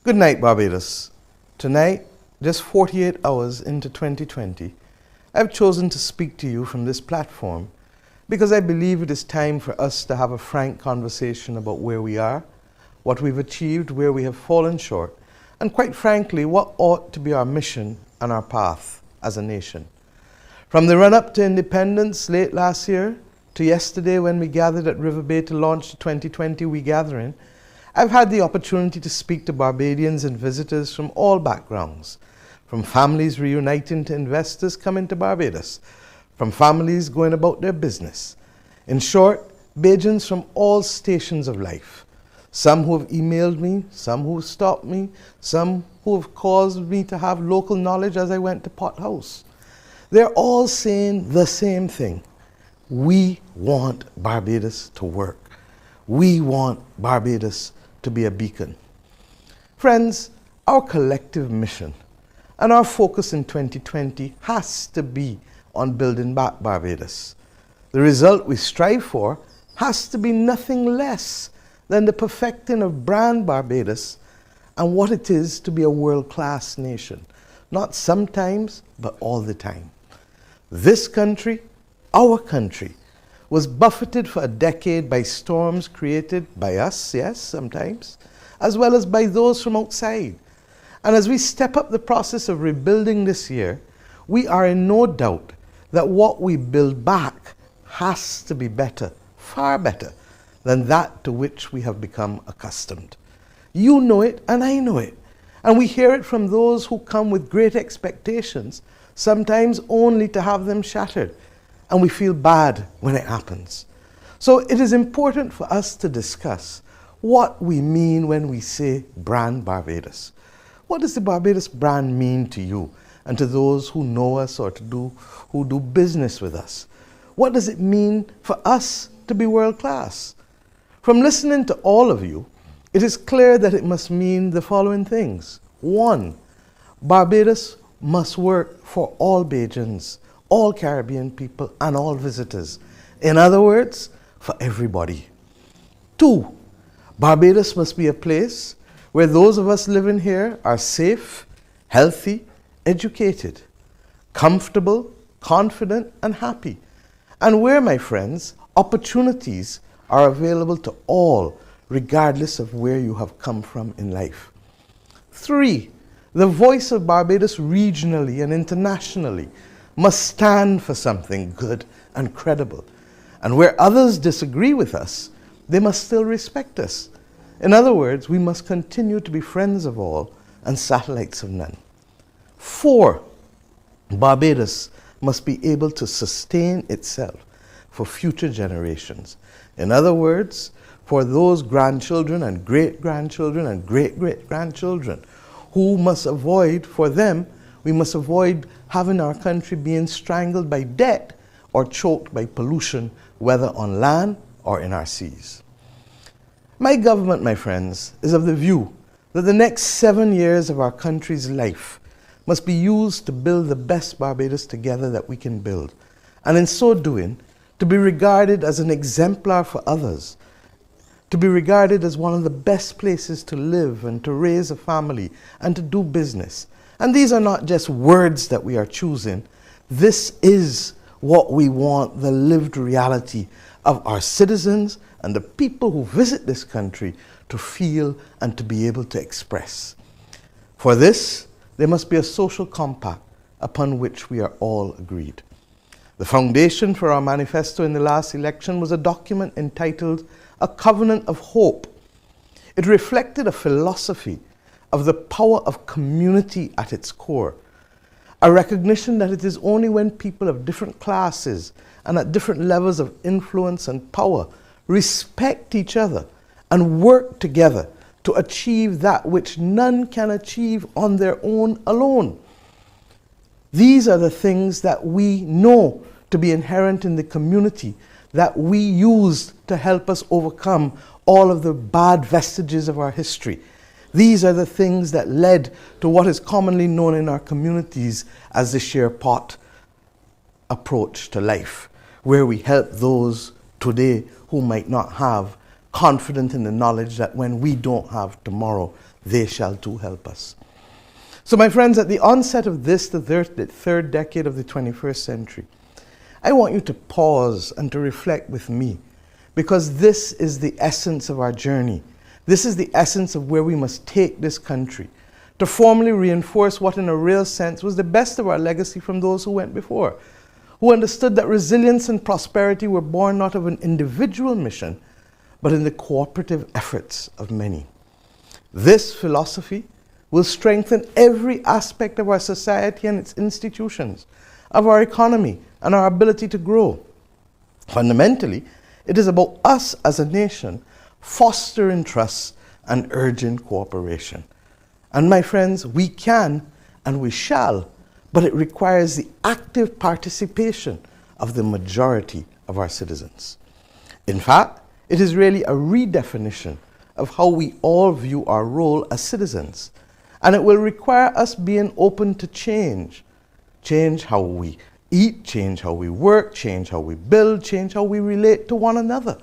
Good night, Barbados. Tonight, just 48 hours into 2020, I've chosen to speak to you from this platform because I believe it is time for us to have a frank conversation about where we are, what we've achieved, where we have fallen short, and quite frankly, what ought to be our mission and our path as a nation. From the run-up to independence late last year to yesterday when we gathered at River Bay to launch the 2020 We Gathering, I've had the opportunity to speak to Barbadians and visitors from all backgrounds, from families reuniting to investors coming to Barbados, from families going about their business. In short, Bajans from all stations of life. Some who have emailed me, some who have stopped me, some who have caused me to have local knowledge as I went to Pot House. They're all saying the same thing. We want Barbados to work. We want Barbados to be a beacon. Friends, our collective mission and our focus in 2020 has to be on building back Barbados. The result we strive for has to be nothing less than the perfecting of brand Barbados and what it is to be a world-class nation. Not sometimes, but all the time. This country, our country, was buffeted for a decade by storms created by us, yes, sometimes, as well as by those from outside. And as we step up the process of rebuilding this year, we are in no doubt that what we build back has to be better, far better, than that to which we have become accustomed. You know it, and I know it. And we hear it from those who come with great expectations, sometimes only to have them shattered. And we feel bad when it happens. So it is important for us to discuss what we mean when we say brand Barbados. What does the Barbados brand mean to you and to those who know us or who do business with us? What does it mean for us to be world class? From listening to all of you, it is clear that it must mean the following things. 1, Barbados must work for all Bajans, all Caribbean people, and all visitors. In other words, for everybody. 2, Barbados must be a place where those of us living here are safe, healthy, educated, comfortable, confident, and happy. And where, my friends, opportunities are available to all, regardless of where you have come from in life. 3, the voice of Barbados regionally and internationally must stand for something good and credible. And where others disagree with us, they must still respect us. In other words, we must continue to be friends of all and satellites of none. 4, Barbados must be able to sustain itself for future generations. In other words, for those grandchildren and great-grandchildren and great-great-grandchildren who must avoid, for them, we must avoid having our country being strangled by debt or choked by pollution, whether on land or in our seas. My government, my friends, is of the view that the next 7 years of our country's life must be used to build the best Barbados together that we can build, and in so doing, to be regarded as an exemplar for others, to be regarded as one of the best places to live and to raise a family and to do business. And these are not just words that we are choosing. This is what we want the lived reality of our citizens and the people who visit this country to feel and to be able to express. For this, there must be a social compact upon which we are all agreed. The foundation for our manifesto in the last election was a document entitled A Covenant of Hope. It reflected a philosophy of the power of community at its core, a recognition that it is only when people of different classes and at different levels of influence and power respect each other and work together to achieve that which none can achieve on their own alone. These are the things that we know to be inherent in the community that we used to help us overcome all of the bad vestiges of our history. These are the things that led to what is commonly known in our communities as the share pot approach to life, where we help those today who might not have confident in the knowledge that when we don't have tomorrow, they shall too help us. So my friends, at the onset of this, the third decade of the 21st century, I want you to pause and to reflect with me, because this is the essence of our journey. This is the essence of where we must take this country, to formally reinforce what in a real sense was the best of our legacy from those who went before, who understood that resilience and prosperity were born not of an individual mission, but in the cooperative efforts of many. This philosophy will strengthen every aspect of our society and its institutions, of our economy and our ability to grow. Fundamentally, it is about us as a nation fostering trust and urging cooperation. And my friends, we can and we shall, but it requires the active participation of the majority of our citizens. In fact, it is really a redefinition of how we all view our role as citizens. And it will require us being open to change. Change how we eat, change how we work, change how we build, change how we relate to one another.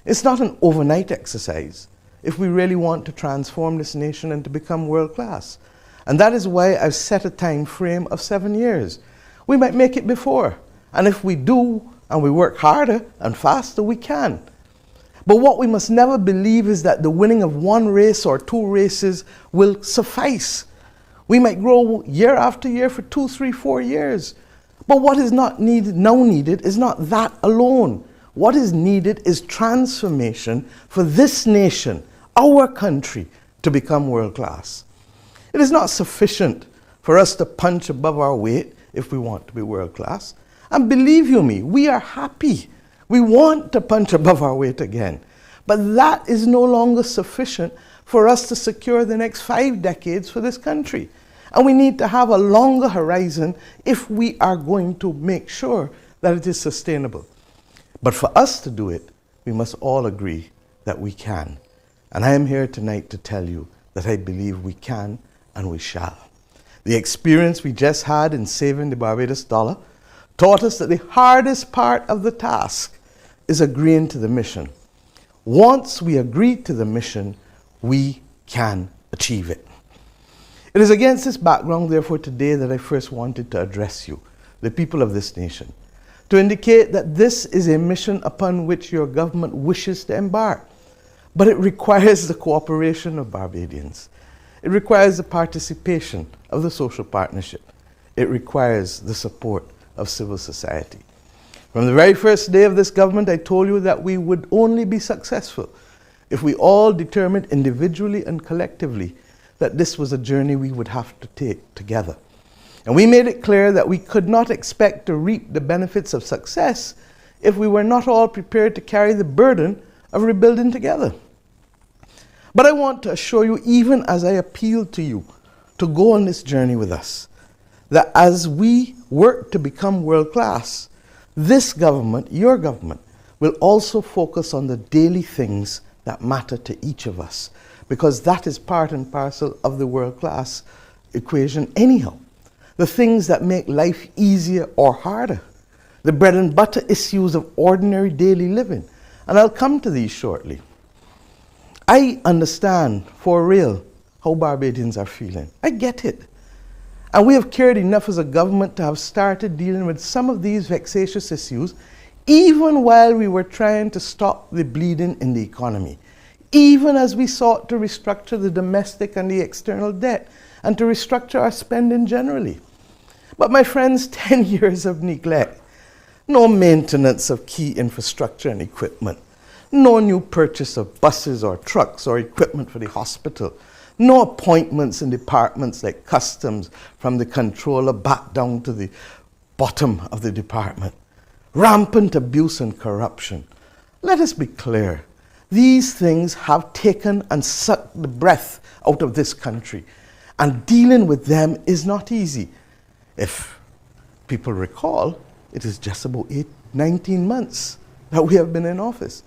It's not an overnight exercise if we really want to transform this nation and to become world class. And that is why I've set a time frame of 7 years. We might make it before. And if we do, and we work harder and faster, we can. But what we must never believe is that the winning of one race or two races will suffice. We might grow year after year for 2, 3, 4 years. But what is now needed is not that alone. What is needed is transformation for this nation, our country, to become world class. It is not sufficient for us to punch above our weight if we want to be world class. And believe you me, we are happy. We want to punch above our weight again. But that is no longer sufficient for us to secure the next 5 decades for this country. And we need to have a longer horizon if we are going to make sure that it is sustainable. But for us to do it, we must all agree that we can. And I am here tonight to tell you that I believe we can and we shall. The experience we just had in saving the Barbados dollar taught us that the hardest part of the task is agreeing to the mission. Once we agree to the mission, we can achieve it. It is against this background, therefore, today that I first wanted to address you, the people of this nation, to indicate that this is a mission upon which your government wishes to embark. But it requires the cooperation of Barbadians. It requires the participation of the social partnership. It requires the support of civil society. From the very first day of this government, I told you that we would only be successful if we all determined individually and collectively that this was a journey we would have to take together. And we made it clear that we could not expect to reap the benefits of success if we were not all prepared to carry the burden of rebuilding together. But I want to assure you, even as I appeal to you to go on this journey with us, that as we work to become world class, this government, your government, will also focus on the daily things that matter to each of us, because that is part and parcel of the world class equation anyhow. The things that make life easier or harder, the bread and butter issues of ordinary daily living. And I'll come to these shortly. I understand for real how Barbadians are feeling. I get it. And we have cared enough as a government to have started dealing with some of these vexatious issues, even while we were trying to stop the bleeding in the economy, even as we sought to restructure the domestic and the external debt, and to restructure our spending generally. But my friends, 10 years of neglect, no maintenance of key infrastructure and equipment, no new purchase of buses or trucks or equipment for the hospital, no appointments in departments like customs from the controller back down to the bottom of the department, rampant abuse and corruption. Let us be clear. These things have taken and sucked the breath out of this country, and dealing with them is not easy. If people recall, it is just about 19 months that we have been in office.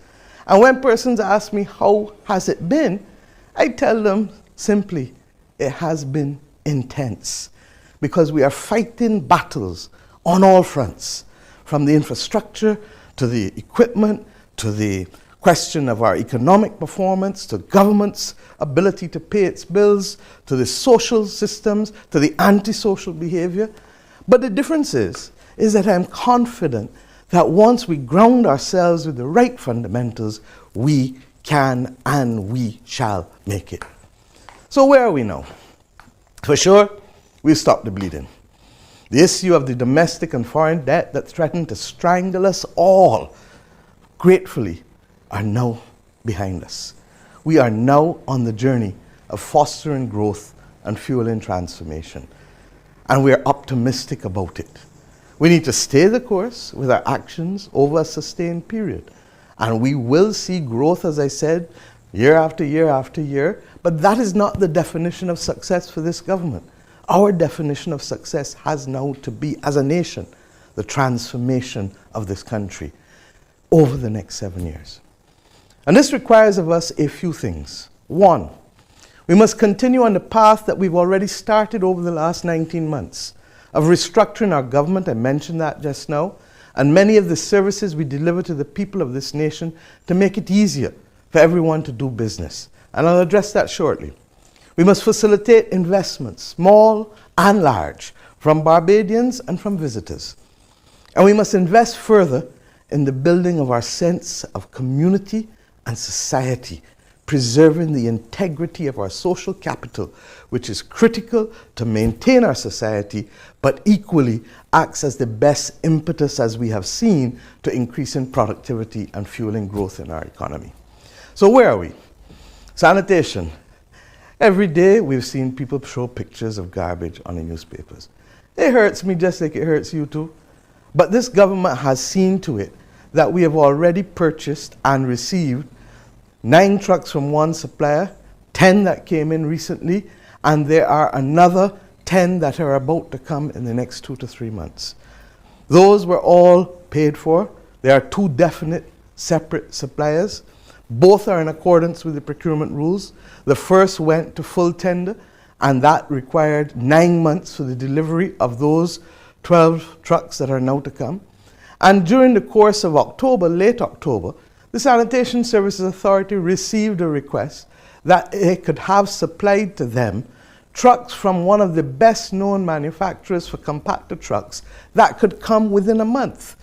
And when persons ask me, how has it been? I tell them simply, it has been intense, because we are fighting battles on all fronts, from the infrastructure to the equipment to the question of our economic performance, to government's ability to pay its bills, to the social systems, to the antisocial behavior. But the difference is that I'm confident that once we ground ourselves with the right fundamentals, we can and we shall make it. So where are we now? For sure, we've stopped the bleeding. The issue of the domestic and foreign debt that threatened to strangle us all, gratefully, are now behind us. We are now on the journey of fostering growth and fueling transformation. And we are optimistic about it. We need to stay the course with our actions over a sustained period. And we will see growth, as I said, year after year after year. But that is not the definition of success for this government. Our definition of success has now to be, as a nation, the transformation of this country over the next 7 years. And this requires of us a few things. One, we must continue on the path that we've already started over the last 19 months of restructuring our government. I mentioned that just now, and many of the services we deliver to the people of this nation to make it easier for everyone to do business. And I'll address that shortly. We must facilitate investments, small and large, from Barbadians and from visitors. And we must invest further in the building of our sense of community and society, preserving the integrity of our social capital, which is critical to maintain our society, but equally acts as the best impetus, as we have seen, to increasing productivity and fueling growth in our economy. So where are we? Sanitation. Every day we've seen people show pictures of garbage on the newspapers. It hurts me just like it hurts you too. But this government has seen to it that we have already purchased and received 9 trucks from one supplier, 10 that came in recently, and there are another 10 that are about to come in the next 2 to 3 months. Those were all paid for. There are 2 definite separate suppliers. Both are in accordance with the procurement rules. The first went to full tender, and that required 9 months for the delivery of those 12 trucks that are now to come. And during the course of October, late October, the Sanitation Services Authority received a request that it could have supplied to them trucks from one of the best known manufacturers for compactor trucks that could come within a month.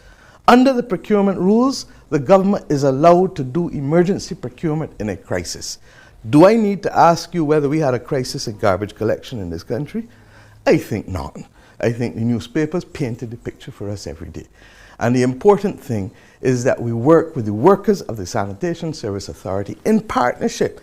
Under the procurement rules, the government is allowed to do emergency procurement in a crisis. Do I need to ask you whether we had a crisis in garbage collection in this country? I think not. I think the newspapers painted the picture for us every day. And the important thing is that we work with the workers of the Sanitation Service Authority in partnership.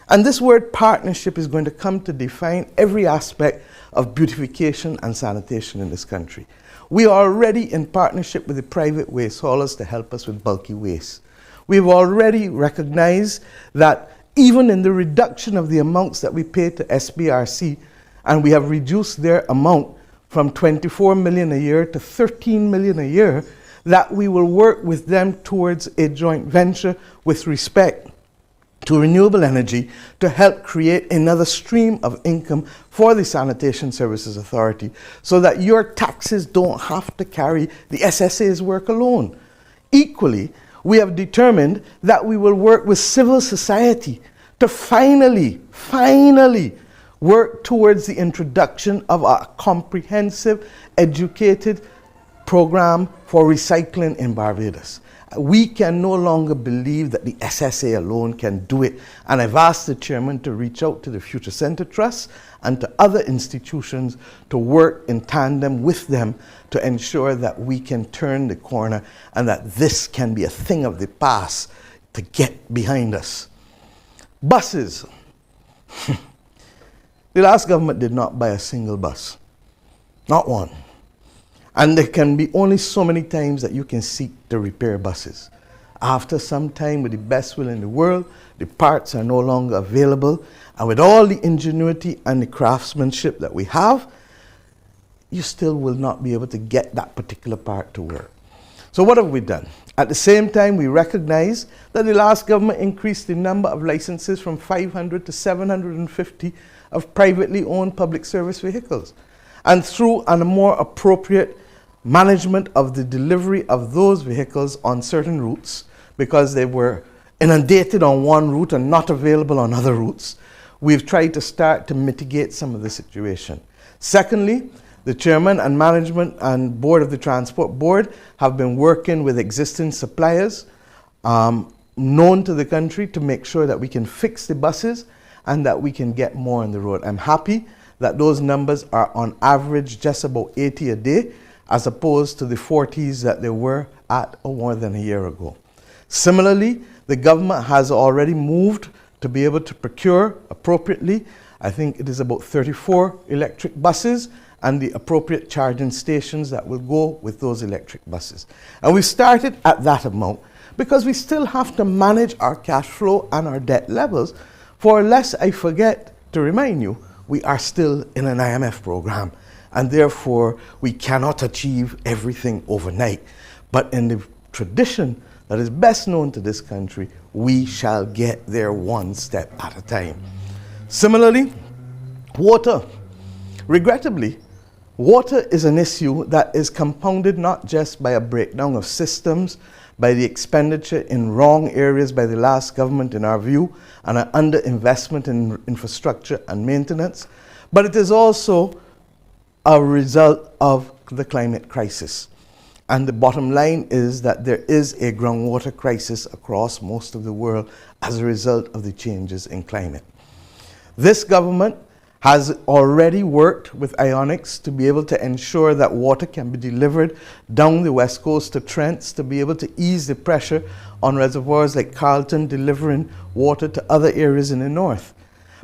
And this word partnership is going to come to define every aspect of beautification and sanitation in this country. We are already in partnership with the private waste haulers to help us with bulky waste. We've already recognized that even in the reduction of the amounts that we pay to SBRC, and we have reduced their amount from 24 million a year to 13 million a year, that we will work with them towards a joint venture with respect to renewable energy to help create another stream of income for the Sanitation Services Authority so that your taxes don't have to carry the SSA's work alone. Equally, we have determined that we will work with civil society to finally work towards the introduction of a comprehensive, educated program for recycling in Barbados. We can no longer believe that the SSA alone can do it. And I've asked the chairman to reach out to the Future Centre Trust and to other institutions to work in tandem with them to ensure that we can turn the corner and that this can be a thing of the past to get behind us. Buses. The last government did not buy a single bus. Not one. And there can be only so many times that you can seek to repair buses. After some time, with the best will in the world, the parts are no longer available. And with all the ingenuity and the craftsmanship that we have, you still will not be able to get that particular part to work. So what have we done? At the same time, we recognize that the last government increased the number of licenses from 500 to 750 of privately owned public service vehicles. And through a more appropriate management of the delivery of those vehicles on certain routes, because they were inundated on one route and not available on other routes, we've tried to start to mitigate some of the situation. Secondly, the chairman and management and board of the Transport Board have been working with existing suppliers known to the country to make sure that we can fix the buses and that we can get more on the road. I'm happy that those numbers are on average just about 80 a day, as opposed to the 40s that they were at more than a year ago. Similarly, the government has already moved to be able to procure appropriately. I think it is about 34 electric buses and the appropriate charging stations that will go with those electric buses. And we started at that amount because we still have to manage our cash flow and our debt levels. For lest I forget to remind you, we are still in an IMF program, and therefore we cannot achieve everything overnight. But in the tradition that is best known to this country, we shall get there one step at a time. Similarly, water. Regrettably, water is an issue that is compounded not just by a breakdown of systems, by the expenditure in wrong areas by the last government in our view, and an underinvestment in infrastructure and maintenance, but it is also a result of the climate crisis. And the bottom line is that there is a groundwater crisis across most of the world as a result of the changes in climate. This government has already worked with Ionics to be able to ensure that water can be delivered down the west coast to Trents to be able to ease the pressure on reservoirs like Carlton, delivering water to other areas in the north.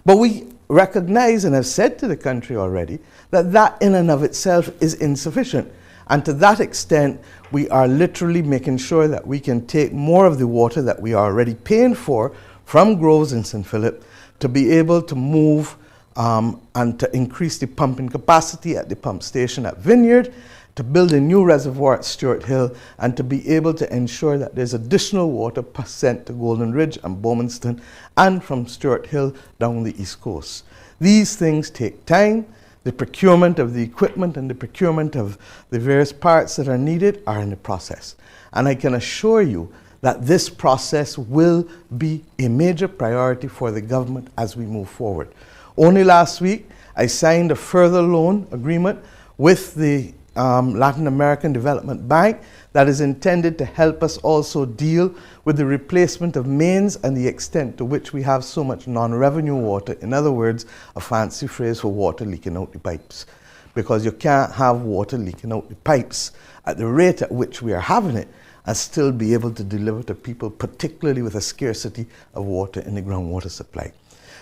But we recognize and have said to the country already that that in and of itself is insufficient. And to that extent, we are literally making sure that we can take more of the water that we are already paying for from Groves and St. Philip to be able to move and to increase the pumping capacity at the pump station at Vineyard, to build a new reservoir at Stuart Hill, and to be able to ensure that there's additional water sent to Golden Ridge and Bowmanston and from Stuart Hill down the East Coast. These things take time. The procurement of the equipment and the procurement of the various parts that are needed are in the process. And I can assure you that this process will be a major priority for the government as we move forward. Only last week, I signed a further loan agreement with the Latin American Development Bank that is intended to help us also deal with the replacement of mains and the extent to which we have so much non-revenue water. In other words, a fancy phrase for water leaking out the pipes. Because you can't have water leaking out the pipes at the rate at which we are having it and still be able to deliver to people, particularly with a scarcity of water in the groundwater supply.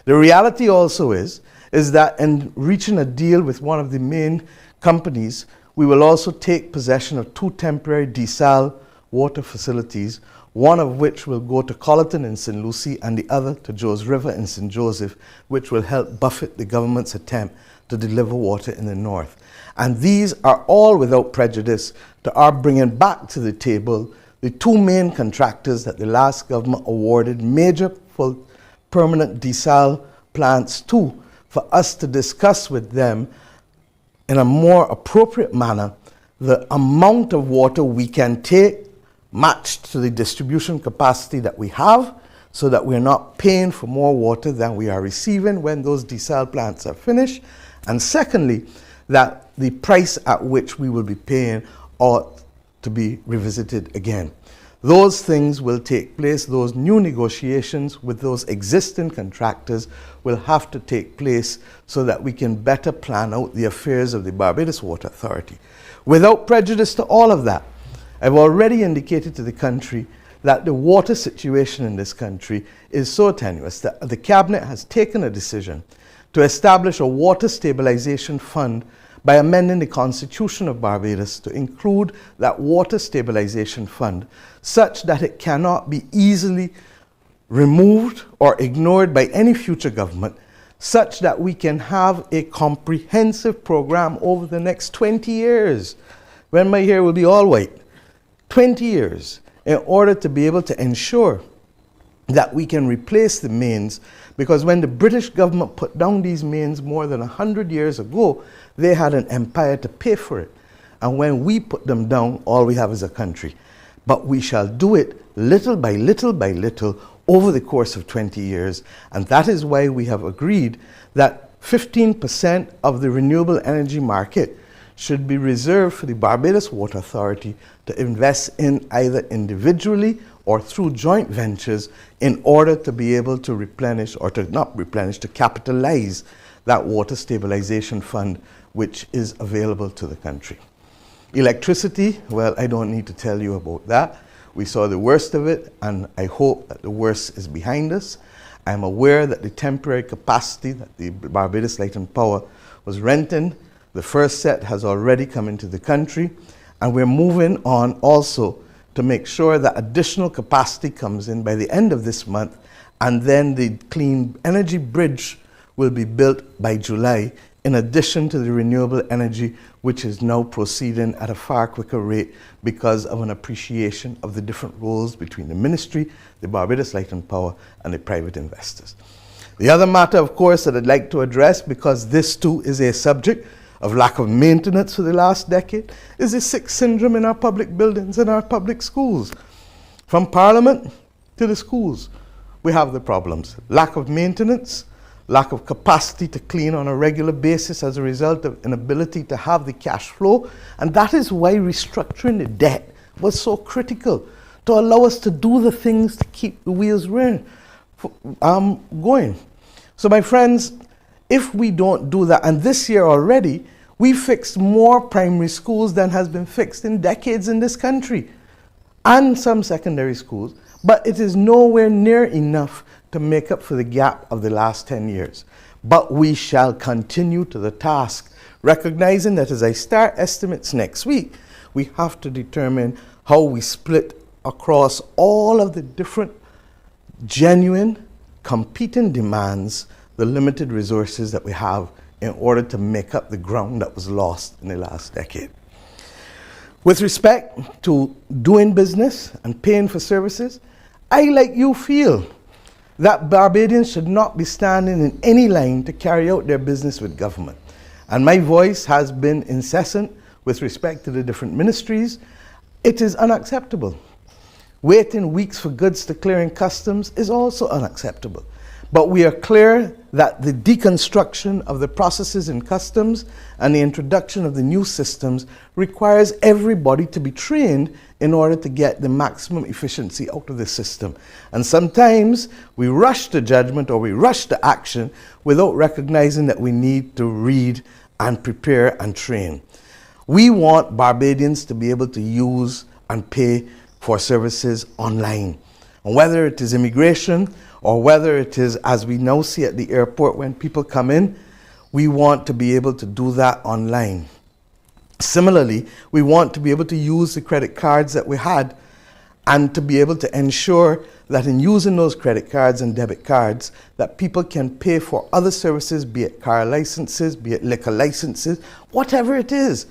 The reality also is that in reaching a deal with one of the main companies, we will also take possession of 2 temporary desal water facilities, one of which will go to Colleton in St. Lucie and the other to Joes River in St. Joseph, which will help buffet the government's attempt to deliver water in the north. And these are all without prejudice to our bringing back to the table the 2 main contractors that the last government awarded major full permanent desal plants to, for us to discuss with them in a more appropriate manner the amount of water we can take matched to the distribution capacity that we have, so that we're not paying for more water than we are receiving when those desal plants are finished. And secondly, that the price at which we will be paying ought to be revisited again. Those things will take place, those new negotiations with those existing contractors will have to take place so that we can better plan out the affairs of the Barbados Water Authority. Without prejudice to all of that, I've already indicated to the country that the water situation in this country is so tenuous that the Cabinet has taken a decision to establish a water stabilization fund by amending the Constitution of Barbados to include that water stabilization fund such that it cannot be easily removed or ignored by any future government, such that we can have a comprehensive program over the next 20 years, when my hair will be all white, 20 years, in order to be able to ensure that we can replace the mains, because when the British government put down these mains more than 100 years ago, they had an empire to pay for it. And when we put them down, all we have is a country. But we shall do it little by little by little over the course of 20 years. And that is why we have agreed that 15% of the renewable energy market should be reserved for the Barbados Water Authority to invest in either individually or through joint ventures in order to be able to replenish, or to not replenish, to capitalize that water stabilization fund which is available to the country. Electricity, well, I don't need to tell you about that. We saw the worst of it, and I hope that the worst is behind us. I'm aware that the temporary capacity that the Barbados Light and Power was renting, the first set has already come into the country, and we're moving on also to make sure that additional capacity comes in by the end of this month, and then the Clean Energy Bridge will be built by July, in addition to the renewable energy, which is now proceeding at a far quicker rate because of an appreciation of the different roles between the ministry, the Barbados Light and Power, and the private investors. The other matter, of course, that I'd like to address, because this too is a subject of lack of maintenance for the last decade, is the sixth syndrome in our public buildings and our public schools. From Parliament to the schools, we have the problems. Lack of maintenance, lack of capacity to clean on a regular basis as a result of inability to have the cash flow. And that is why restructuring the debt was so critical, to allow us to do the things to keep the wheels going. So my friends, if we don't do that, and this year already, we fixed more primary schools than has been fixed in decades in this country, and some secondary schools, but it is nowhere near enough to make up for the gap of the last 10 years. But we shall continue to the task, recognizing that as I start estimates next week, we have to determine how we split across all of the different genuine competing demands, the limited resources that we have in order to make up the ground that was lost in the last decade. With respect to doing business and paying for services, I, like you, feel that Barbadians should not be standing in any line to carry out their business with government. And my voice has been incessant with respect to the different ministries. It is unacceptable. Waiting weeks for goods to clear in customs is also unacceptable. But we are clear that the deconstruction of the processes in customs and the introduction of the new systems requires everybody to be trained in order to get the maximum efficiency out of the system. And sometimes we rush to judgment, or we rush to action without recognizing that we need to read and prepare and train. We want Barbadians to be able to use and pay for services online. And whether it is immigration, or whether it is, as we now see at the airport when people come in, we want to be able to do that online. Similarly, we want to be able to use the credit cards that we had, and to be able to ensure that in using those credit cards and debit cards, that people can pay for other services, be it car licenses, be it liquor licenses, whatever it is.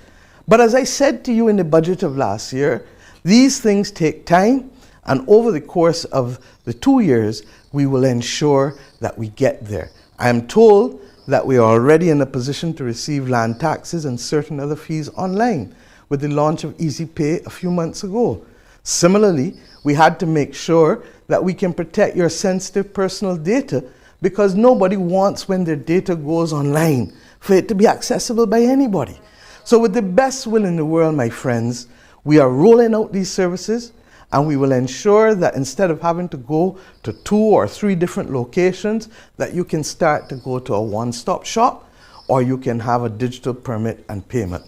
But as I said to you in the budget of last year, these things take time, and over the course of the 2 years, we will ensure that we get there. I am told that we are already in a position to receive land taxes and certain other fees online with the launch of Easy Pay a few months ago. Similarly, we had to make sure that we can protect your sensitive personal data, because nobody wants, when their data goes online, for it to be accessible by anybody. So with the best will in the world, my friends, we are rolling out these services, and we will ensure that instead of having to go to 2 or 3 different locations, that you can start to go to a one-stop shop, or you can have a digital permit and payment.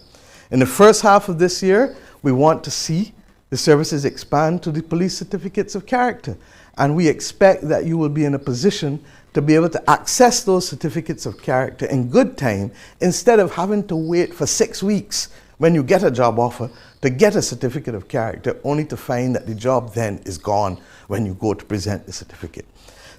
In the first half of this year, we want to see the services expand to the police certificates of character. And we expect that you will be in a position to be able to access those certificates of character in good time, instead of having to wait for 6 weeks when you get a job offer to get a certificate of character, only to find that the job then is gone when you go to present the certificate.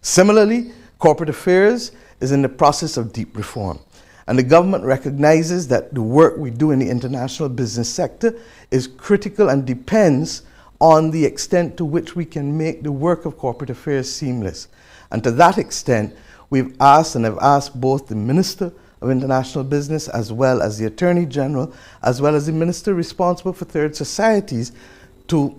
Similarly, corporate affairs is in the process of deep reform. And the government recognizes that the work we do in the international business sector is critical and depends on the extent to which we can make the work of corporate affairs seamless. And to that extent, we've asked, and I've asked both the Minister of International Business, as well as the Attorney General, as well as the Minister responsible for third societies, to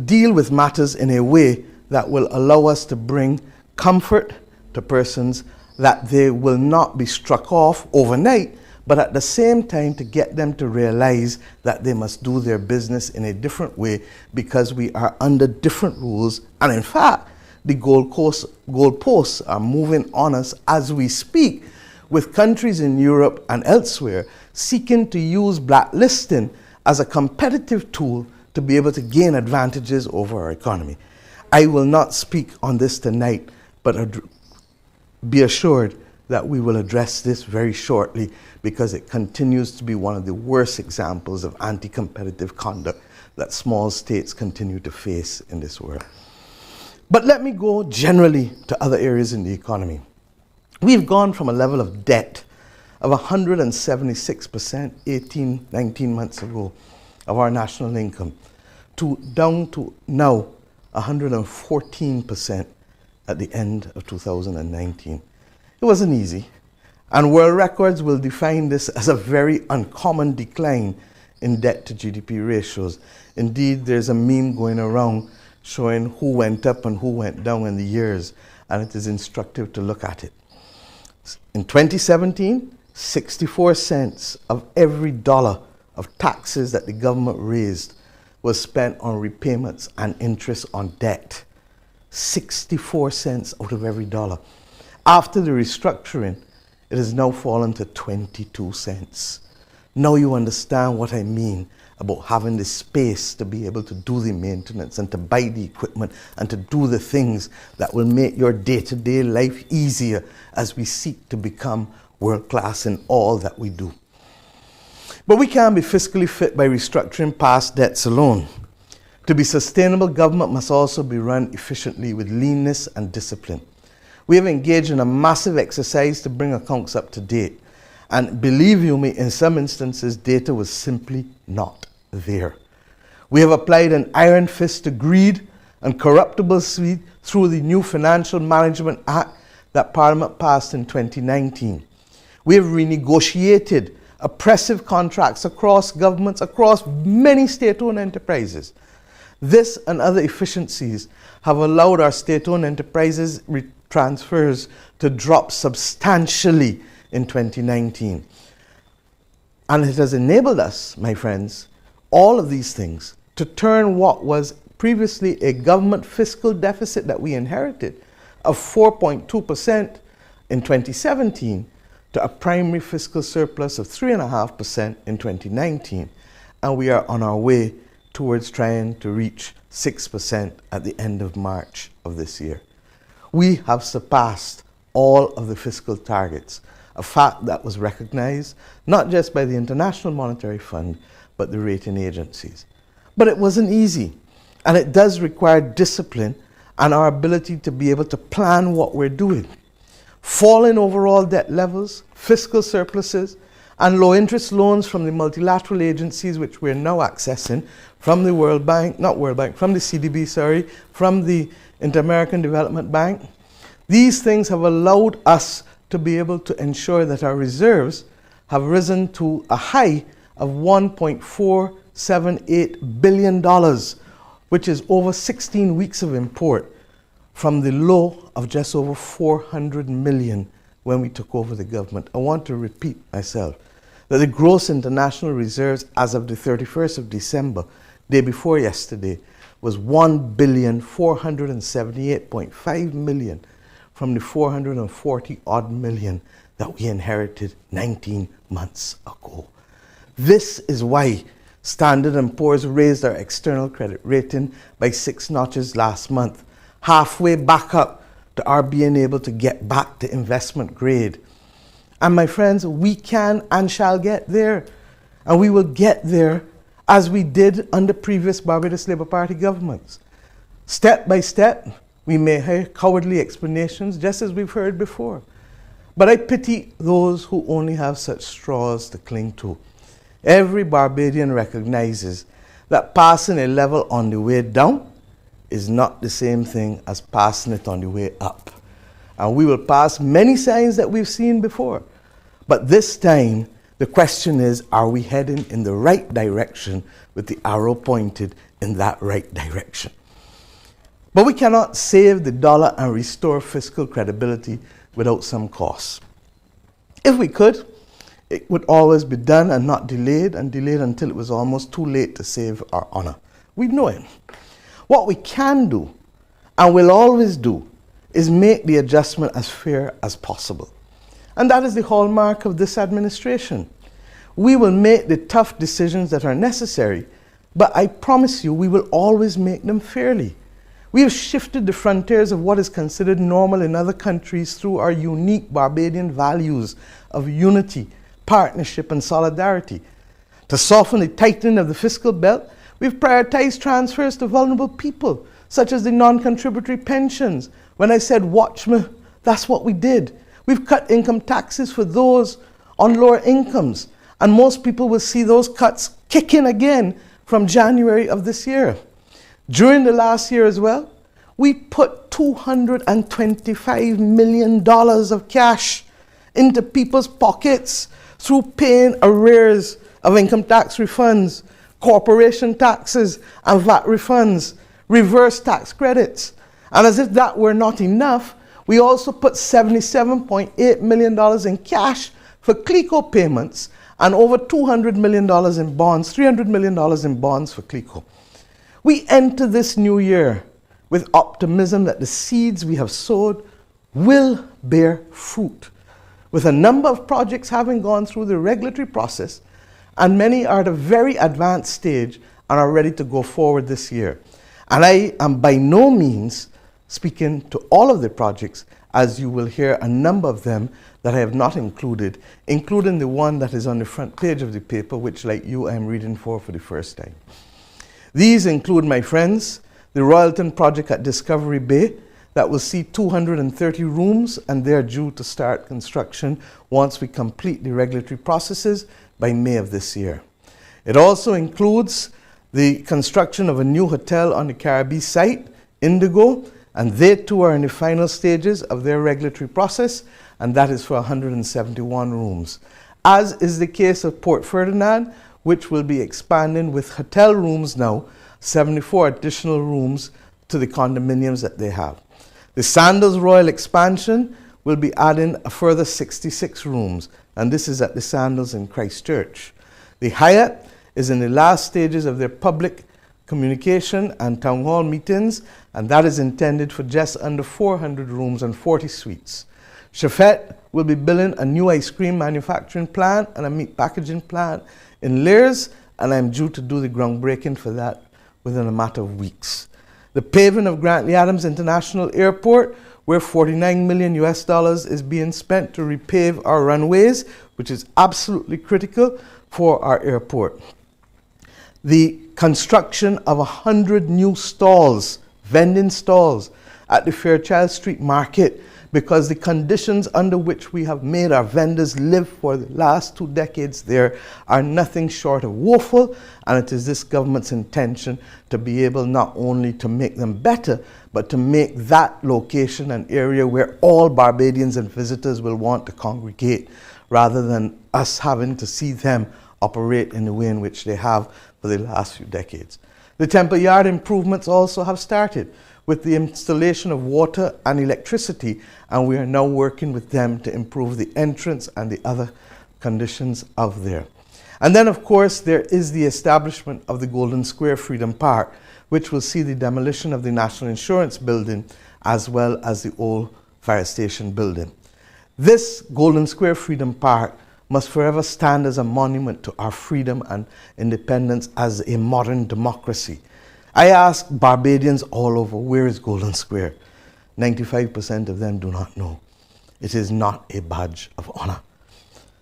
deal with matters in a way that will allow us to bring comfort to persons, that they will not be struck off overnight, but at the same time to get them to realize that they must do their business in a different way because we are under different rules. And in fact, the goalposts are moving on us as we speak, with countries in Europe and elsewhere seeking to use blacklisting as a competitive tool to be able to gain advantages over our economy. I will not speak on this tonight, but be assured that we will address this very shortly, because it continues to be one of the worst examples of anti-competitive conduct that small states continue to face in this world. But let me go generally to other areas in the economy. We've gone from a level of debt of 176% 19 months ago of our national income down to now 114% at the end of 2019. It wasn't easy, and world records will define this as a very uncommon decline in debt to GDP ratios. Indeed, there's a meme going around showing who went up and who went down in the years, and it is instructive to look at it. In 2017, 64 cents of every dollar of taxes that the government raised was spent on repayments and interest on debt. 64 cents out of every dollar. After the restructuring, it has now fallen to 22 cents. Now you understand what I mean about having the space to be able to do the maintenance and to buy the equipment and to do the things that will make your day-to-day life easier as we seek to become world-class in all that we do. But we can't be fiscally fit by restructuring past debts alone. To be sustainable, government must also be run efficiently with leanness and discipline. We have engaged in a massive exercise to bring accounts up to date. And believe you me, in some instances, data was simply not there. We have applied an iron fist to greed and corruptible speed through the new Financial Management Act that Parliament passed in 2019. We have renegotiated oppressive contracts across governments, across many state-owned enterprises. This and other efficiencies have allowed our state-owned enterprises transfers to drop substantially in 2019. And it has enabled us, my friends, all of these things, to turn what was previously a government fiscal deficit that we inherited of 4.2% in 2017 to a primary fiscal surplus of 3.5% in 2019. And we are on our way towards trying to reach 6% at the end of March of this year. We have surpassed all of the fiscal targets, a fact that was recognized not just by the International Monetary Fund, but the rating agencies. But it wasn't easy, and it does require discipline and our ability to be able to plan what we're doing. Falling overall debt levels, fiscal surpluses, and low interest loans from the multilateral agencies, which we're now accessing from the from the CDB, from the Inter-American Development Bank. These things have allowed us to be able to ensure that our reserves have risen to a high of $1.478 billion, which is over 16 weeks of import, from the low of just over 400 million when we took over the government. I want to repeat myself that the gross international reserves as of the 31st of December, day before yesterday, was $1,478.5 million from the 440 odd million that we inherited 19 months ago. This is why Standard & Poor's raised our external credit rating by 6 notches last month, halfway back up to our being able to get back to investment grade. And my friends, we can and shall get there. And we will get there as we did under previous Barbados Labour Party governments. Step by step, we may hear cowardly explanations, just as we've heard before. But I pity those who only have such straws to cling to. Every Barbadian recognizes that passing a level on the way down is not the same thing as passing it on the way up. And we will pass many signs that we've seen before. But this time, the question is, are we heading in the right direction with the arrow pointed in that right direction? But we cannot save the dollar and restore fiscal credibility without some costs. If we could, it would always be done and not delayed, and delayed until it was almost too late to save our honor. We know it. What we can do, and will always do, is make the adjustment as fair as possible. And that is the hallmark of this administration. We will make the tough decisions that are necessary, but I promise you we will always make them fairly. We have shifted the frontiers of what is considered normal in other countries through our unique Barbadian values of unity, partnership, and solidarity. To soften the tightening of the fiscal belt, we've prioritized transfers to vulnerable people, such as the non-contributory pensions. When I said, watch me, that's what we did. We've cut income taxes for those on lower incomes, and most people will see those cuts kick in again from January of this year. During the last year as well, we put $225 million of cash into people's pockets through paying arrears of income tax refunds, corporation taxes and VAT refunds, reverse tax credits. And as if that were not enough, we also put $77.8 million in cash for CLICO payments and over $200 million in bonds, $300 million in bonds for CLICO. We enter this new year with optimism that the seeds we have sowed will bear fruit, with a number of projects having gone through the regulatory process, and many are at a very advanced stage and are ready to go forward this year. And I am by no means speaking to all of the projects, as you will hear a number of them that I have not included, including the one that is on the front page of the paper, which, like you, I am reading for the first time. These include, my friends, the Royalton project at Discovery Bay that will see 230 rooms, and they're due to start construction once we complete the regulatory processes by May of this year. It also includes the construction of a new hotel on the Caribbean site, Indigo, and they too are in the final stages of their regulatory process, and that is for 171 rooms. As is the case of Port Ferdinand, which will be expanding with hotel rooms now, 74 additional rooms to the condominiums that they have. The Sandals Royal expansion will be adding a further 66 rooms, and this is at the Sandals in Christchurch. The Hyatt is in the last stages of their public communication and town hall meetings, and that is intended for just under 400 rooms and 40 suites. Chefette will be building a new ice cream manufacturing plant and a meat packaging plant in Lears, and I'm due to do the groundbreaking for that within a matter of weeks. The paving of Grantley Adams International Airport, where $49 million is being spent to repave our runways, which is absolutely critical for our airport. The construction of 100 new stalls, vending stalls, at the Fairchild Street Market, because the conditions under which we have made our vendors live for the last 2 decades there are nothing short of woeful, and it is this government's intention to be able not only to make them better, but to make that location an area where all Barbadians and visitors will want to congregate, rather than us having to see them operate in the way in which they have for the last few decades. The Temple Yard improvements also have started with the installation of water and electricity, and we are now working with them to improve the entrance and the other conditions of there. And then, of course, there is the establishment of the Golden Square Freedom Park, which will see the demolition of the National Insurance Building as well as the old fire station building. This Golden Square Freedom Park must forever stand as a monument to our freedom and independence as a modern democracy. I ask Barbadians all over, where is Golden Square? 95% of them do not know. It is not a badge of honor.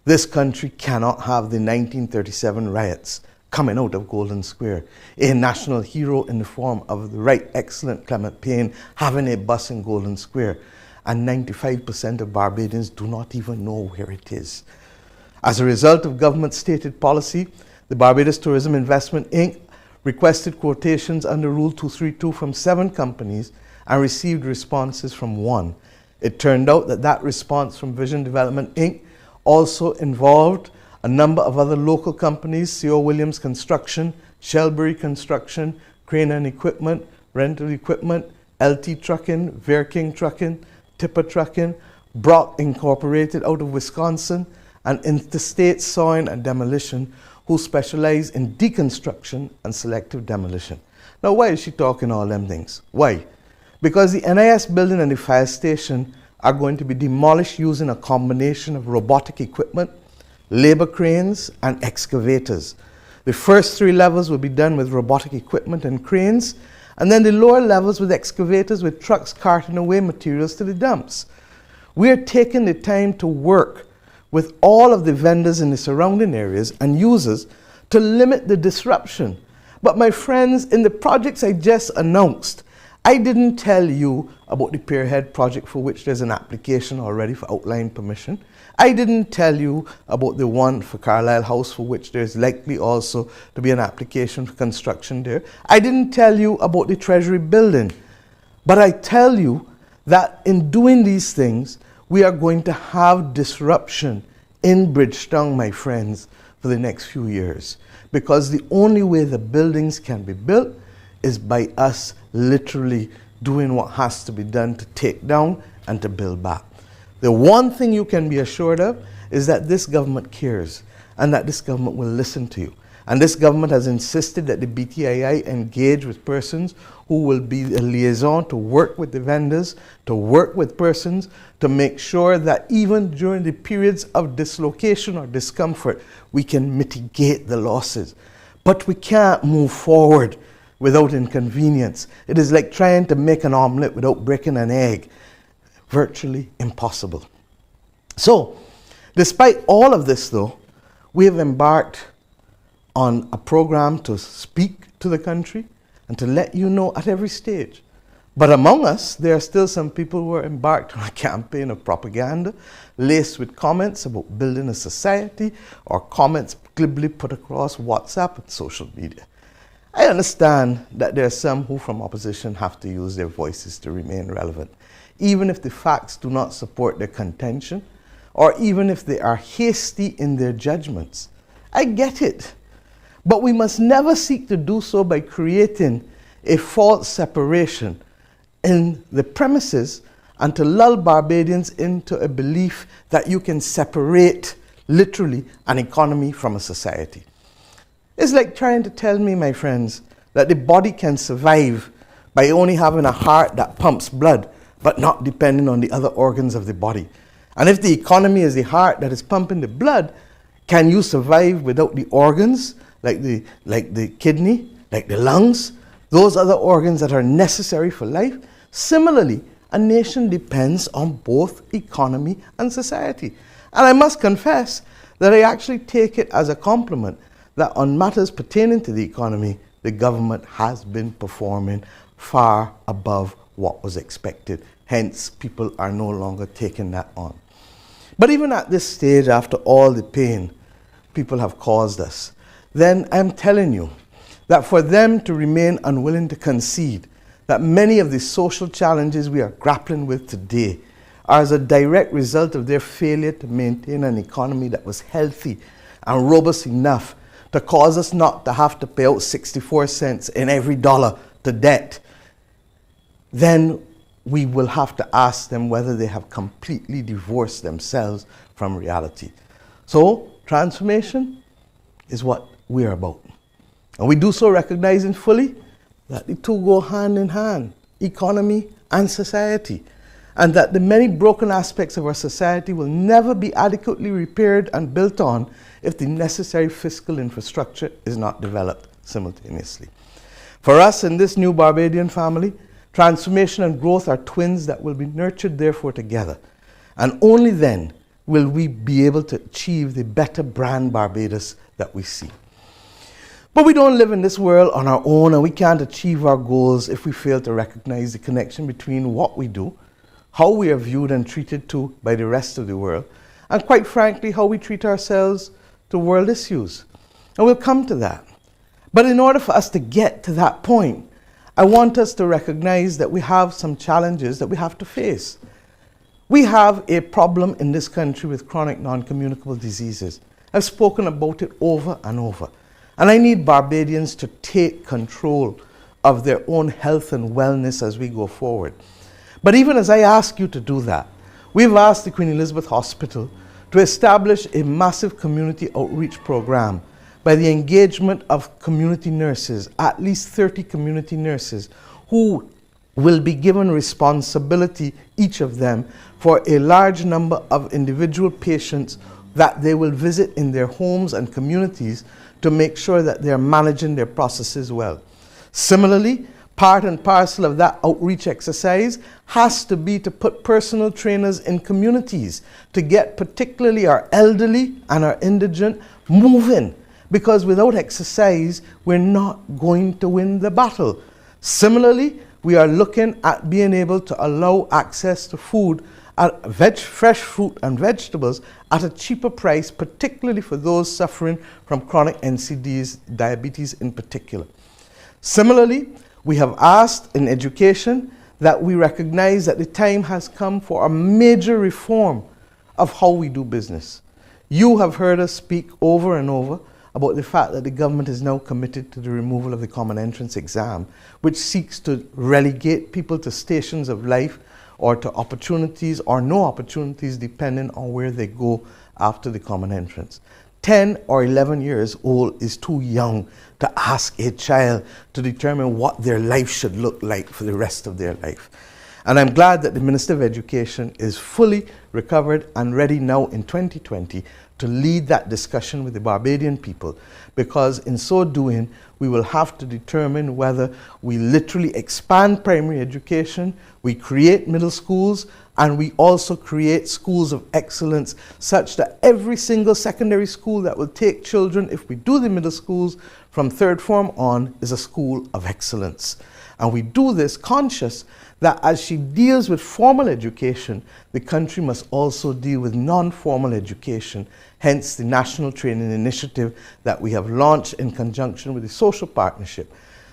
This country cannot have the 1937 riots coming out of Golden Square, a national hero in the form of the Right Excellent Clement Payne having a bus in Golden Square, and 95% of Barbadians do not even know where it is. As a result of government stated policy, the Barbados Tourism Investment Inc. requested quotations under Rule 232 from 7 companies and received responses from 1. It turned out that that response from Vision Development Inc. also involved a number of other local companies: C.O. Williams Construction, Shelbury Construction, Crane and Equipment, Rental Equipment, LT Trucking, Verking Trucking, Tipper Trucking, Brock Incorporated out of Wisconsin, and Interstate Sawing and Demolition, who specialize in deconstruction and selective demolition. Now, why is she talking all them things? Why? Because the NIS building and the fire station are going to be demolished using a combination of robotic equipment, labor cranes, and excavators. The first 3 levels will be done with robotic equipment and cranes, and then the lower levels with excavators with trucks carting away materials to the dumps. We are taking the time to work with all of the vendors in the surrounding areas and users to limit the disruption. But my friends, in the projects I just announced, I didn't tell you about the Pierhead project for which there's an application already for outline permission. I didn't tell you about the one for Carlisle House for which there's likely also to be an application for construction there. I didn't tell you about the Treasury building. But I tell you that in doing these things, we are going to have disruption in Bridgetown, my friends, for the next few years. Because the only way the buildings can be built is by us literally doing what has to be done to take down and to build back. The one thing you can be assured of is that this government cares and that this government will listen to you. And this government has insisted that the BTII engage with persons who will be a liaison to work with the vendors, to work with persons, to make sure that even during the periods of dislocation or discomfort, we can mitigate the losses. But we can't move forward without inconvenience. It is like trying to make an omelette without breaking an egg. Virtually impossible. So, despite all of this though, we have embarked on a program to speak to the country and to let you know at every stage. But among us, there are still some people who are embarked on a campaign of propaganda laced with comments about building a society or comments glibly put across WhatsApp and social media. I understand that there are some who from opposition have to use their voices to remain relevant, even if the facts do not support their contention, or even if they are hasty in their judgments. I get it. But we must never seek to do so by creating a false separation in the premises and to lull Barbadians into a belief that you can separate literally an economy from a society. It's like trying to tell me, my friends, that the body can survive by only having a heart that pumps blood, but not depending on the other organs of the body. And if the economy is the heart that is pumping the blood, can you survive without the organs, like the kidney, like the lungs, those other organs that are necessary for life? Similarly, a nation depends on both economy and society. And I must confess that I actually take it as a compliment that on matters pertaining to the economy, the government has been performing far above what was expected. Hence, people are no longer taking that on. But even at this stage, after all the pain people have caused us, then I'm telling you that for them to remain unwilling to concede that many of the social challenges we are grappling with today are as a direct result of their failure to maintain an economy that was healthy and robust enough to cause us not to have to pay out 64 cents in every dollar to debt, then we will have to ask them whether they have completely divorced themselves from reality. So, transformation is what we're about. And we do so recognizing fully that the two go hand in hand, economy and society, and that the many broken aspects of our society will never be adequately repaired and built on if the necessary fiscal infrastructure is not developed simultaneously. For us in this new Barbadian family, transformation and growth are twins that will be nurtured therefore together. And only then will we be able to achieve the better brand Barbados that we see. But we don't live in this world on our own, and we can't achieve our goals if we fail to recognize the connection between what we do, how we are viewed and treated to by the rest of the world, and quite frankly, how we treat ourselves to world issues. And we'll come to that. But in order for us to get to that point, I want us to recognize that we have some challenges that we have to face. We have a problem in this country with chronic non-communicable diseases. I've spoken about it over and over. And I need Barbadians to take control of their own health and wellness as we go forward. But even as I ask you to do that, we've asked the Queen Elizabeth Hospital to establish a massive community outreach program by the engagement of community nurses, at least 30 community nurses, who will be given responsibility, each of them, for a large number of individual patients that they will visit in their homes and communities to make sure that they're managing their processes well. Similarly, part and parcel of that outreach exercise has to be to put personal trainers in communities to get particularly our elderly and our indigent moving, because without exercise, we're not going to win the battle. Similarly, we are looking at being able to allow access to food, fresh fruit and vegetables at a cheaper price, particularly for those suffering from chronic NCDs, diabetes in particular. Similarly, we have asked in education that we recognize that the time has come for a major reform of how we do business. You have heard us speak over and over about the fact that the government is now committed to the removal of the common entrance exam, which seeks to relegate people to stations of life or to opportunities or no opportunities depending on where they go after the common entrance. 10 or 11 years old is too young to ask a child to determine what their life should look like for the rest of their life. And I'm glad that the Minister of Education is fully recovered and ready now in 2020 to lead that discussion with the Barbadian people, because in so doing, we will have to determine whether we literally expand primary education, we create middle schools, and we also create schools of excellence such that every single secondary school that will take children, if we do the middle schools from third form on, is a school of excellence. And we do this conscious that as she deals with formal education, the country must also deal with non-formal education, hence the National Training Initiative that we have launched in conjunction with the Social Partnership,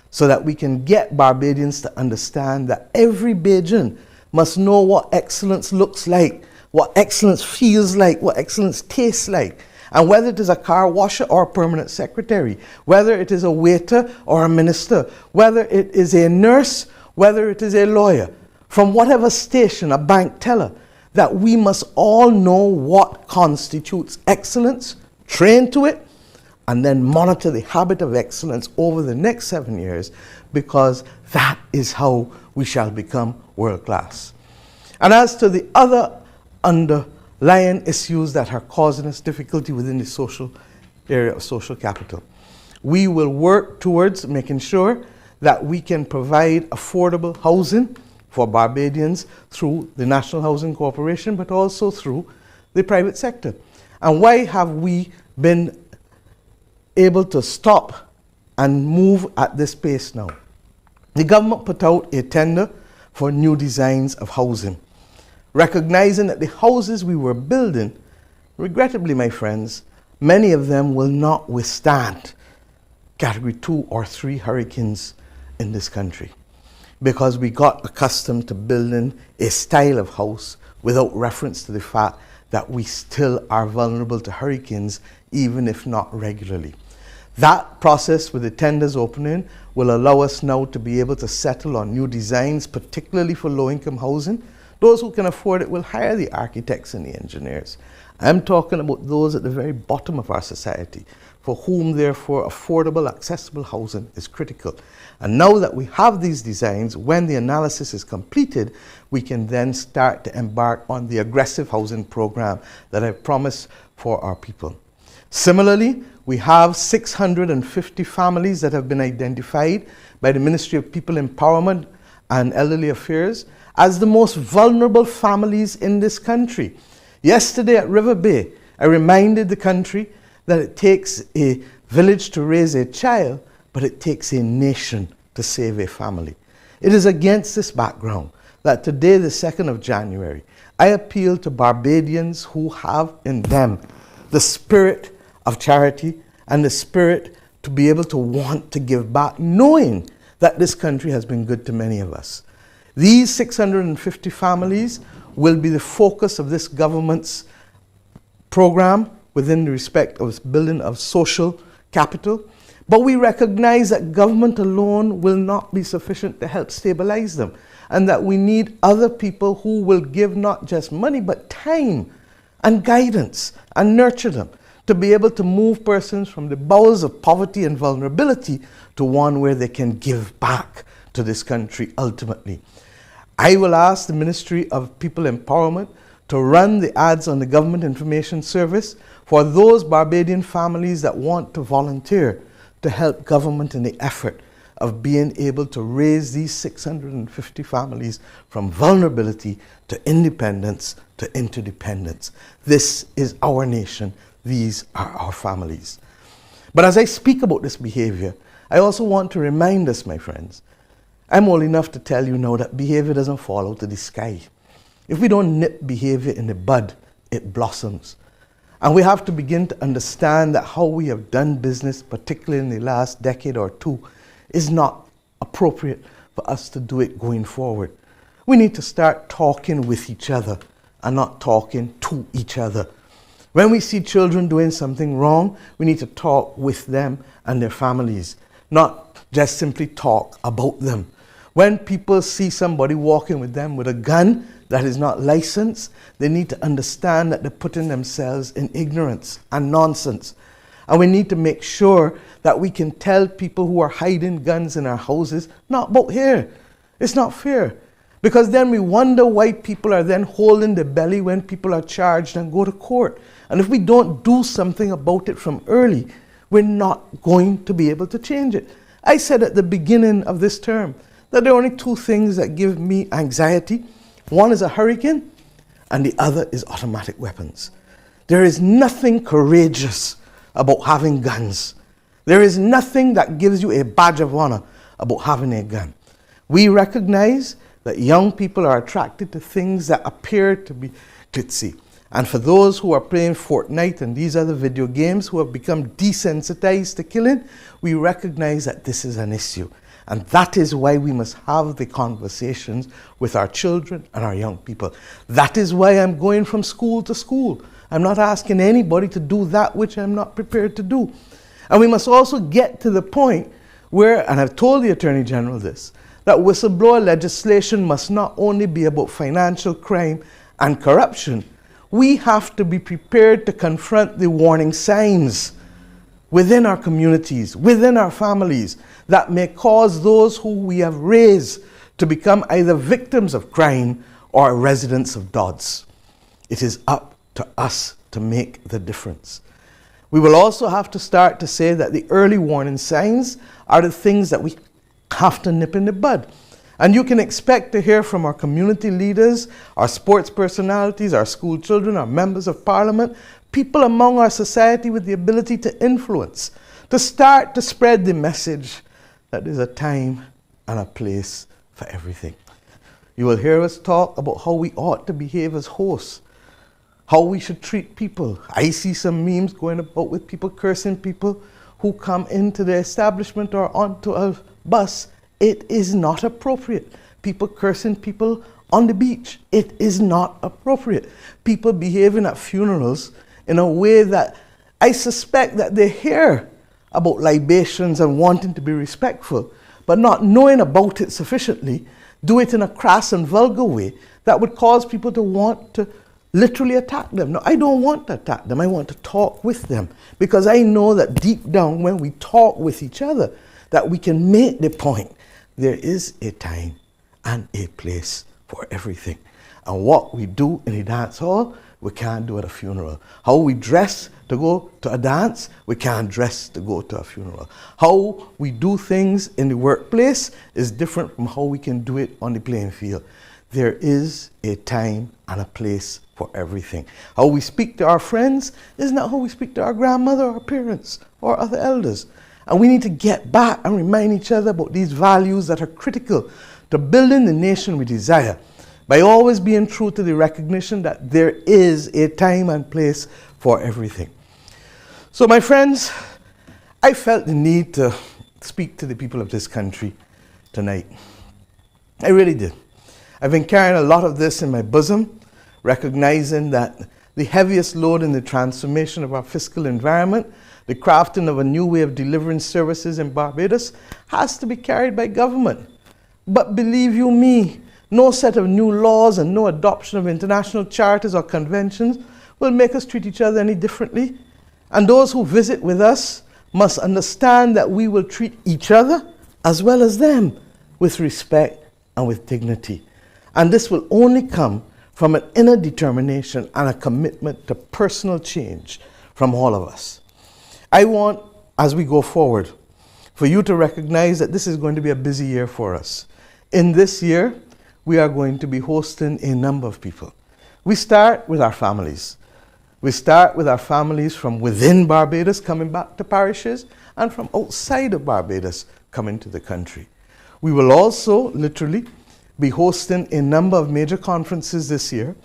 so that we can get Barbadians to understand that every Bajan must know what excellence looks like, what excellence feels like, what excellence tastes like. And whether it is a car washer or a permanent secretary, whether it is a waiter or a minister, whether it is a nurse, whether it is a lawyer, from whatever station, a bank teller, that we must all know what constitutes excellence, train to it, and then monitor the habit of excellence over the next 7 years, because that is how we shall become world class. And as to the other underlying issues that are causing us difficulty within the social area of social capital, we will work towards making sure that we can provide affordable housing for Barbadians through the National Housing Corporation, but also through the private sector. And why have we been able to stop and move at this pace now? The government put out a tender for new designs of housing, recognizing that the houses we were building, regrettably, my friends, many of them will not withstand Category 2 or 3 hurricanes in this country, because we got accustomed to building a style of house without reference to the fact that we still are vulnerable to hurricanes, even if not regularly. That process with the tenders opening will allow us now to be able to settle on new designs, particularly for low-income housing. Those who can afford it will hire the architects and the engineers. I'm talking about those at the very bottom of our society, for whom, therefore, affordable, accessible housing is critical. And now that we have these designs, when the analysis is completed, we can then start to embark on the aggressive housing program that I've promised for our people. Similarly, we have 650 families that have been identified by the Ministry of People Empowerment and Elderly Affairs as the most vulnerable families in this country. Yesterday at River Bay, I reminded the country that it takes a village to raise a child, but it takes a nation to save a family. It is against this background that today, the 2nd of January, I appeal to Barbadians who have in them the spirit of charity and the spirit to be able to want to give back, knowing that this country has been good to many of us. These 650 families will be the focus of this government's program within the respect of building of social capital. But we recognize that government alone will not be sufficient to help stabilize them, and that we need other people who will give not just money, but time and guidance and nurture them to be able to move persons from the bowels of poverty and vulnerability to one where they can give back to this country ultimately. I will ask the Ministry of People Empowerment to run the ads on the Government Information Service for those Barbadian families that want to volunteer to help government in the effort of being able to raise these 650 families from vulnerability to independence to interdependence. This is our nation. These are our families. But as I speak about this behavior, I also want to remind us, my friends, I'm old enough to tell you now that behavior doesn't fall out of the sky. If we don't nip behavior in the bud, it blossoms. And we have to begin to understand that how we have done business, particularly in the last decade or two, is not appropriate for us to do it going forward. We need to start talking with each other and not talking to each other. When we see children doing something wrong, we need to talk with them and their families, not just simply talk about them. When people see somebody walking with them with a gun that is not licensed, they need to understand that they're putting themselves in ignorance and nonsense. And we need to make sure that we can tell people who are hiding guns in our houses, not about here. It's not fair. Because then we wonder why people are then holding their belly when people are charged and go to court. And if we don't do something about it from early, we're not going to be able to change it. I said at the beginning of this term that there are only two things that give me anxiety. One is a hurricane, and the other is automatic weapons. There is nothing courageous about having guns. There is nothing that gives you a badge of honor about having a gun. We recognize that young people are attracted to things that appear to be glitzy. And for those who are playing Fortnite and these other video games who have become desensitized to killing, we recognize that this is an issue. And that is why we must have the conversations with our children and our young people. That is why I'm going from school to school. I'm not asking anybody to do that which I'm not prepared to do. And we must also get to the point where, and I've told the Attorney General this, that whistleblower legislation must not only be about financial crime and corruption. We have to be prepared to confront the warning signs within our communities, within our families, that may cause those who we have raised to become either victims of crime or residents of Dodds. It is up to us to make the difference. We will also have to start to say that the early warning signs are the things that we have to nip in the bud. And you can expect to hear from our community leaders, our sports personalities, our school children, our members of parliament, people among our society with the ability to influence, to start to spread the message that there's a time and a place for everything. You will hear us talk about how we ought to behave as hosts, how we should treat people. I see some memes going about with people cursing people who come into the establishment or onto a bus. It is not appropriate. People cursing people on the beach. It is not appropriate. People behaving at funerals in a way that I suspect that they hear about libations and wanting to be respectful, but not knowing about it sufficiently, do it in a crass and vulgar way that would cause people to want to literally attack them. No, I don't want to attack them. I want to talk with them, because I know that deep down when we talk with each other, that we can make the point. There is a time and a place for everything. And what we do in a dance hall, we can't do at a funeral. How we dress to go to a dance, we can't dress to go to a funeral. How we do things in the workplace is different from how we can do it on the playing field. There is a time and a place for everything. How we speak to our friends is not how we speak to our grandmother or parents or other elders. And we need to get back and remind each other about these values that are critical to building the nation we desire, by always being true to the recognition that there is a time and place for everything. So my friends, I felt the need to speak to the people of this country tonight. I really did. I've been carrying a lot of this in my bosom, recognizing that the heaviest load in the transformation of our fiscal environment, the crafting of a new way of delivering services in Barbados, has to be carried by government. But believe you me, no set of new laws and no adoption of international charters or conventions will make us treat each other any differently. And those who visit with us must understand that we will treat each other as well as them with respect and with dignity. And this will only come from an inner determination and a commitment to personal change from all of us. I want, as we go forward, for you to recognize that this is going to be a busy year for us. In this year, we are going to be hosting a number of people. We start with our families. We start with our families from within Barbados coming back to parishes and from outside of Barbados coming to the country. We will also literally be hosting a number of major conferences this year.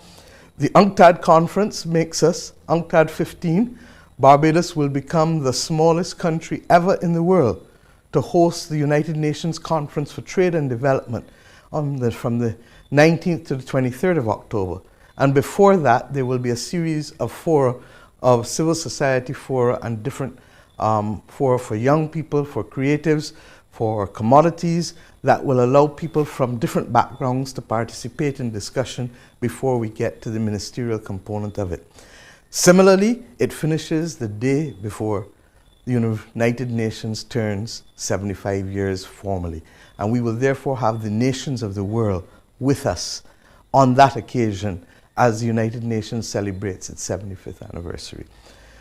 The UNCTAD conference makes us, UNCTAD 15, Barbados will become the smallest country ever in the world to host the United Nations Conference for Trade and Development from the 19th to the 23rd of October. And before that, there will be a series of fora, of civil society fora and different fora for young people, for creatives, for commodities that will allow people from different backgrounds to participate in discussion before we get to the ministerial component of it. Similarly, it finishes the day before the United Nations turns 75 years formally. And we will therefore have the nations of the world with us on that occasion as the United Nations celebrates its 75th anniversary.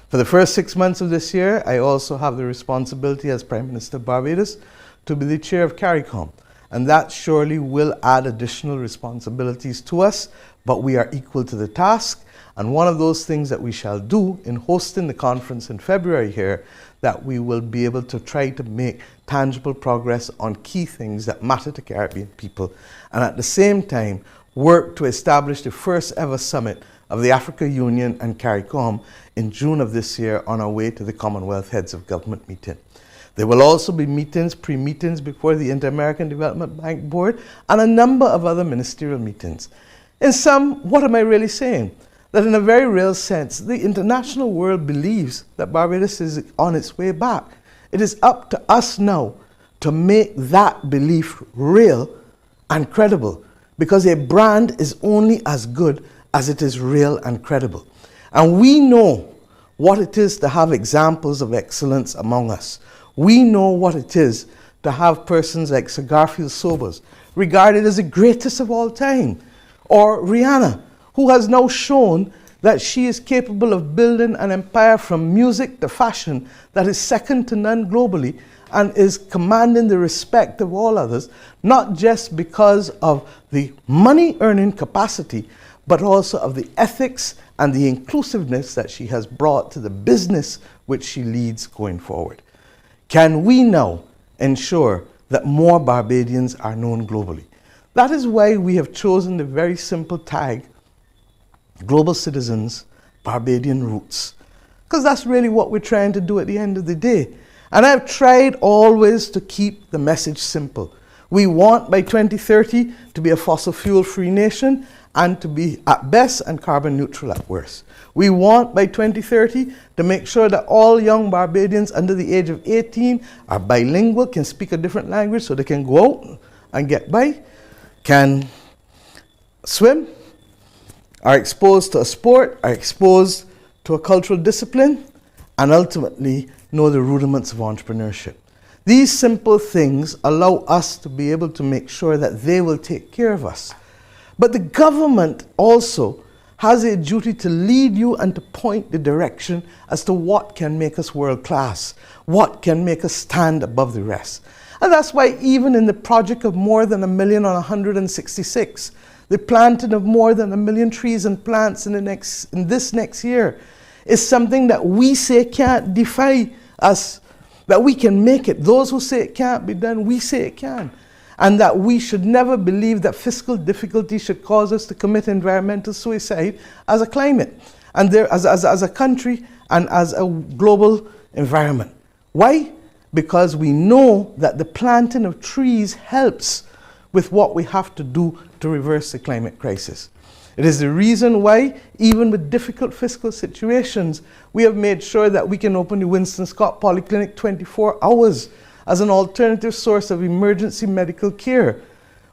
For the first 6 months of this year, I also have the responsibility as Prime Minister of Barbados to be the chair of CARICOM. And that surely will add additional responsibilities to us, but we are equal to the task. And one of those things that we shall do in hosting the conference in February here, that we will be able to try to make tangible progress on key things that matter to Caribbean people. And at the same time, work to establish the first ever summit of the Africa Union and CARICOM in June of this year on our way to the Commonwealth Heads of Government meeting. There will also be meetings, pre-meetings before the Inter-American Development Bank Board and a number of other ministerial meetings. In sum, what am I really saying? That in a very real sense, the international world believes that Barbados is on its way back. It is up to us now to make that belief real and credible, because a brand is only as good as it is real and credible. And we know what it is to have examples of excellence among us. We know what it is to have persons like Sir Garfield Sobers, regarded as the greatest of all time, or Rihanna, who has now shown that she is capable of building an empire from music to fashion that is second to none globally and is commanding the respect of all others, not just because of the money-earning capacity, but also of the ethics and the inclusiveness that she has brought to the business which she leads going forward. Can we now ensure that more Barbadians are known globally? That is why we have chosen the very simple tag, Global Citizens, Barbadian Roots. Because that's really what we're trying to do at the end of the day. And I've tried always to keep the message simple. We want by 2030 to be a fossil fuel free nation and to be at best and carbon neutral at worst. We want by 2030 to make sure that all young Barbadians under the age of 18 are bilingual, can speak a different language so they can go out and get by, can swim, are exposed to a sport, are exposed to a cultural discipline, and ultimately know the rudiments of entrepreneurship. These simple things allow us to be able to make sure that they will take care of us. But the government also has a duty to lead you and to point the direction as to what can make us world class, what can make us stand above the rest. And that's why even in the project of more than 1,166,000, the planting of more than 1 million trees and plants in this next year is something that we say can't defy us, that we can make it. Those who say it can't be done, we say it can. And that we should never believe that fiscal difficulty should cause us to commit environmental suicide as a climate, and as a country and as a global environment. Why? Because we know that the planting of trees helps with what we have to do to reverse the climate crisis. It is the reason why, even with difficult fiscal situations, we have made sure that we can open the Winston Scott Polyclinic 24 hours as an alternative source of emergency medical care,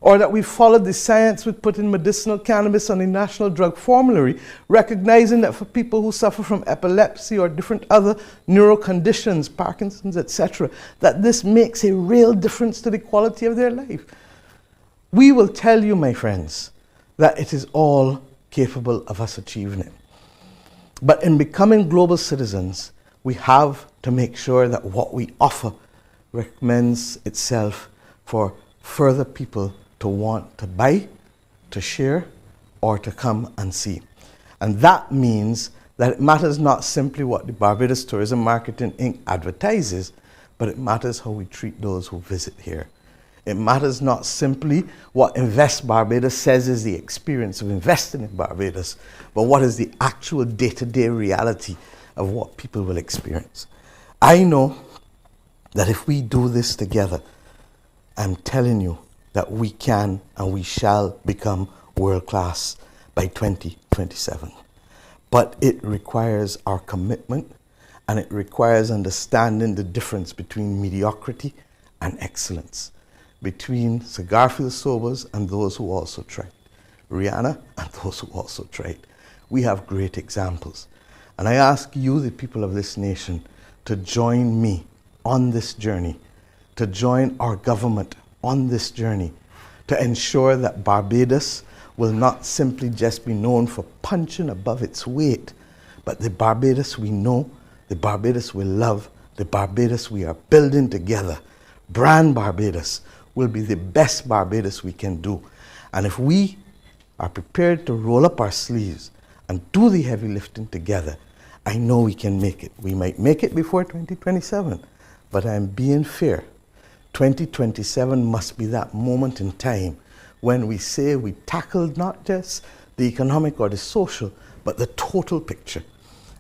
or that we followed the science with putting medicinal cannabis on the national drug formulary, recognizing that for people who suffer from epilepsy or different other neuro conditions, Parkinson's, etc., that this makes a real difference to the quality of their life. We will tell you, my friends, that it is all capable of us achieving it. But in becoming global citizens, we have to make sure that what we offer recommends itself for further people to want to buy, to share, or to come and see. And that means that it matters not simply what the Barbados Tourism Marketing Inc. advertises, but it matters how we treat those who visit here. It matters not simply what Invest Barbados says is the experience of investing in Barbados, but what is the actual day-to-day reality of what people will experience. I know that if we do this together, I'm telling you that we can and we shall become world-class by 2027. But it requires our commitment, and it requires understanding the difference between mediocrity and excellence, between cigar-filled sobers and those who also tried, Rihanna and those who also tried. We have great examples. And I ask you, the people of this nation, to join me on this journey, to join our government on this journey, to ensure that Barbados will not simply just be known for punching above its weight, but the Barbados we know, the Barbados we love, the Barbados we are building together, brand Barbados, will be the best Barbados we can do. And if we are prepared to roll up our sleeves and do the heavy lifting together, I know we can make it. We might make it before 2027, but I'm being fair. 2027 must be that moment in time when we say we tackled not just the economic or the social, but the total picture.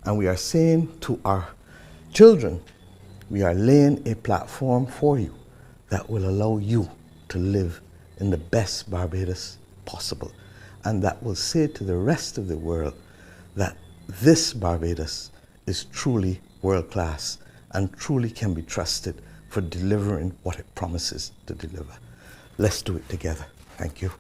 And we are saying to our children, we are laying a platform for you that will allow you to live in the best Barbados possible, and that will say to the rest of the world that this Barbados is truly world-class and truly can be trusted for delivering what it promises to deliver. Let's do it together. Thank you.